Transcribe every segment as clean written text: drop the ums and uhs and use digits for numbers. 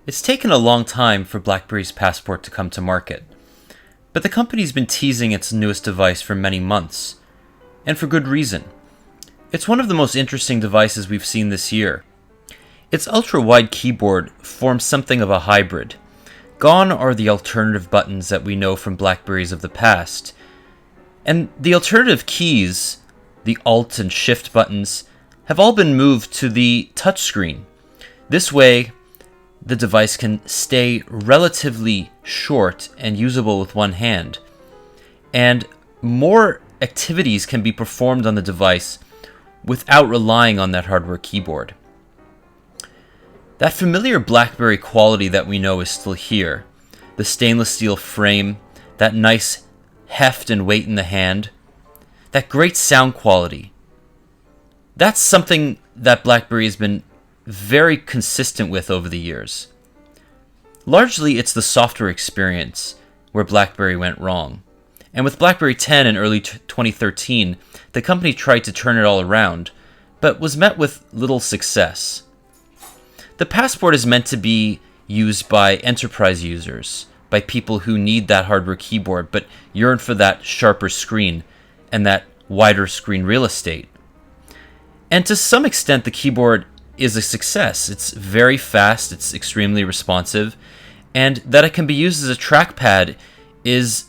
It's taken a long time for BlackBerry's Passport to come to market, but the company's been teasing its newest device for many months, and for good reason. It's one of the most interesting devices we've seen this year. Its ultra-wide keyboard forms something of a hybrid. Gone are the alternative buttons that we know from BlackBerrys of the past, and the alternative keys, the Alt and Shift buttons, have all been moved to the touchscreen. This way, the device can stay relatively short and usable with one hand, and more activities can be performed on the device without relying on that hardware keyboard. That familiar BlackBerry quality that we know is still here. The stainless steel frame, that nice heft and weight in the hand, that great sound quality. That's something that BlackBerry has been very consistent with over the years. Largely, it's the software experience where BlackBerry went wrong. And with BlackBerry 10 in early 2013, the company tried to turn it all around, but was met with little success. The Passport is meant to be used by enterprise users, by people who need that hardware keyboard but yearn for that sharper screen and that wider screen real estate. And to some extent, the keyboard is a success. It's very fast, it's extremely responsive, and that it can be used as a trackpad is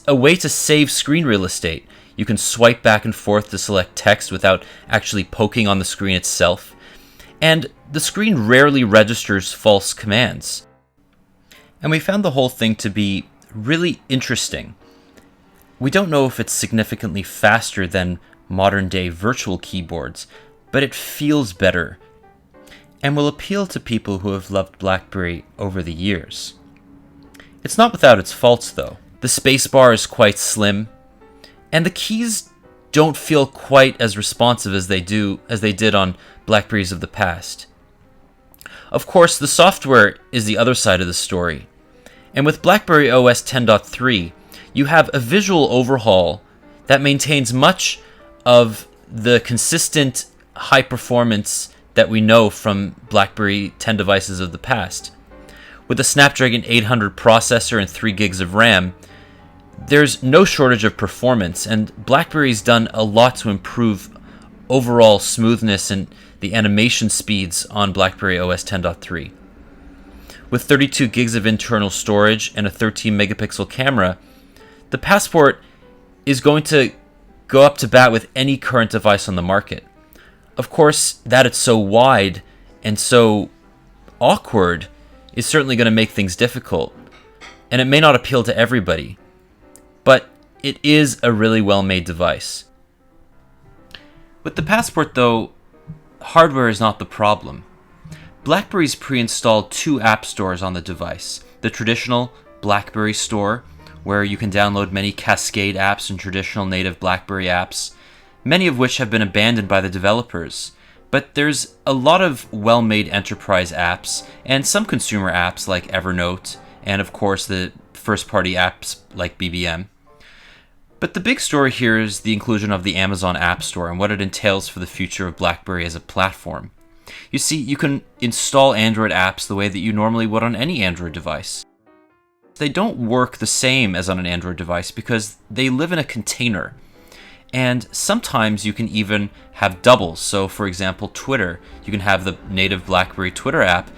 a way to save screen real estate. You can swipe back and forth to select text without actually poking on the screen itself, and the screen rarely registers false commands. And we found the whole thing to be really interesting. We don't know if it's significantly faster than modern-day virtual keyboards, but it feels better and will appeal to people who have loved BlackBerry over the years. It's not without its faults, though. The spacebar is quite slim, and the keys don't feel quite as responsive as they did on BlackBerrys of the past. Of course, the software is the other side of the story, and with BlackBerry OS 10.3, you have a visual overhaul that maintains much of the consistent high performance that we know from BlackBerry 10 devices of the past. With a Snapdragon 800 processor and 3 gigs of RAM, there's no shortage of performance, and BlackBerry's done a lot to improve overall smoothness and the animation speeds on BlackBerry OS 10.3. With 32 gigs of internal storage and a 13 megapixel camera, the Passport is going to go up to bat with any current device on the market. Of course, that it's so wide and so awkward is certainly going to make things difficult, and it may not appeal to everybody, but it is a really well-made device. With the Passport, though, hardware is not the problem. BlackBerry's pre-installed 2 app stores on the device. The traditional BlackBerry Store, where you can download many Cascade apps and traditional native BlackBerry apps, many of which have been abandoned by the developers. But there's a lot of well-made enterprise apps and some consumer apps like Evernote, and of course the first-party apps like BBM. But the big story here is the inclusion of the Amazon App Store and what it entails for the future of BlackBerry as a platform. You see, you can install Android apps the way that you normally would on any Android device. They don't work the same as on an Android device because they live in a container. And sometimes you can even have doubles. So for example, Twitter, you can have the native BlackBerry Twitter app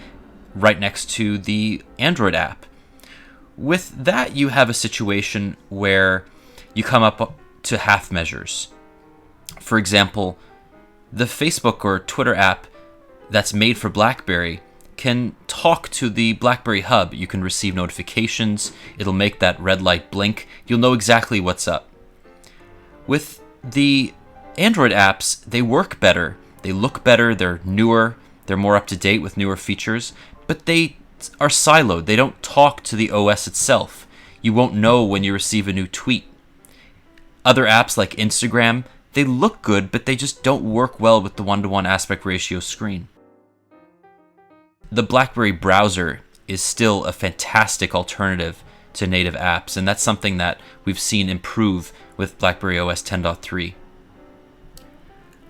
right next to the Android app. With that, you have a situation where you come up to half measures. For example, the Facebook or Twitter app that's made for BlackBerry can talk to the BlackBerry Hub. You can receive notifications, it'll make that red light blink, you'll know exactly what's up. With the Android apps, they work better, they look better, they're newer, they're more up to date with newer features, but they are siloed, they don't talk to the OS itself. You won't know when you receive a new tweet. Other apps like Instagram, they look good, but they just don't work well with the 1:1 aspect ratio screen. The BlackBerry browser is still a fantastic alternative to native apps, and that's something that we've seen improve with BlackBerry OS 10.3.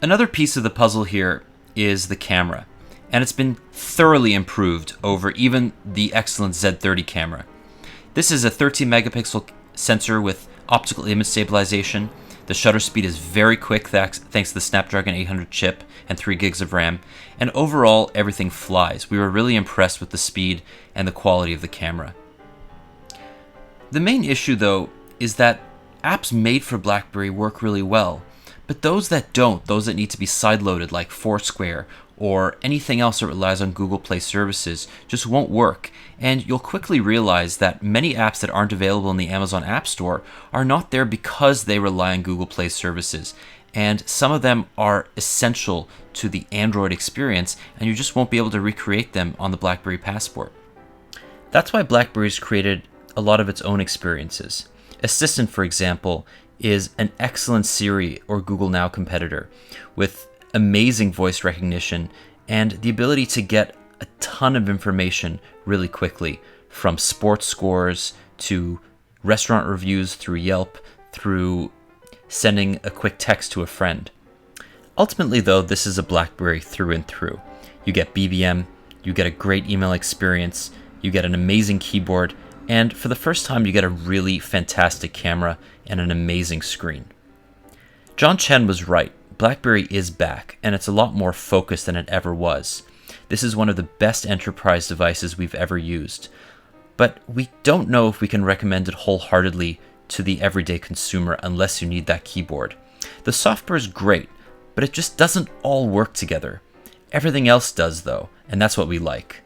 Another piece of the puzzle here is the camera, and it's been thoroughly improved over even the excellent Z30 camera. This is a 13 megapixel sensor with optical image stabilization. The shutter speed is very quick thanks to the Snapdragon 800 chip and 3 gigs of RAM, and overall everything flies. We were really impressed with the speed and the quality of the camera. The main issue though is that apps made for BlackBerry work really well, but those that don't, those that need to be sideloaded like Foursquare or anything else that relies on Google Play services, just won't work, and you'll quickly realize that many apps that aren't available in the Amazon App Store are not there because they rely on Google Play services, and some of them are essential to the Android experience, and you just won't be able to recreate them on the BlackBerry Passport. That's why BlackBerry's created a lot of its own experiences. Assistant, for example, is an excellent Siri or Google Now competitor with amazing voice recognition and the ability to get a ton of information really quickly, from sports scores to restaurant reviews through Yelp, through sending a quick text to a friend. Ultimately though, this is a BlackBerry through and through. You get BBM, you get a great email experience, you get an amazing keyboard, and for the first time you get a really fantastic camera and an amazing screen. John Chen was right. BlackBerry is back, and it's a lot more focused than it ever was. This is one of the best enterprise devices we've ever used, but we don't know if we can recommend it wholeheartedly to the everyday consumer unless you need that keyboard. The software is great, but it just doesn't all work together. Everything else does though, and that's what we like.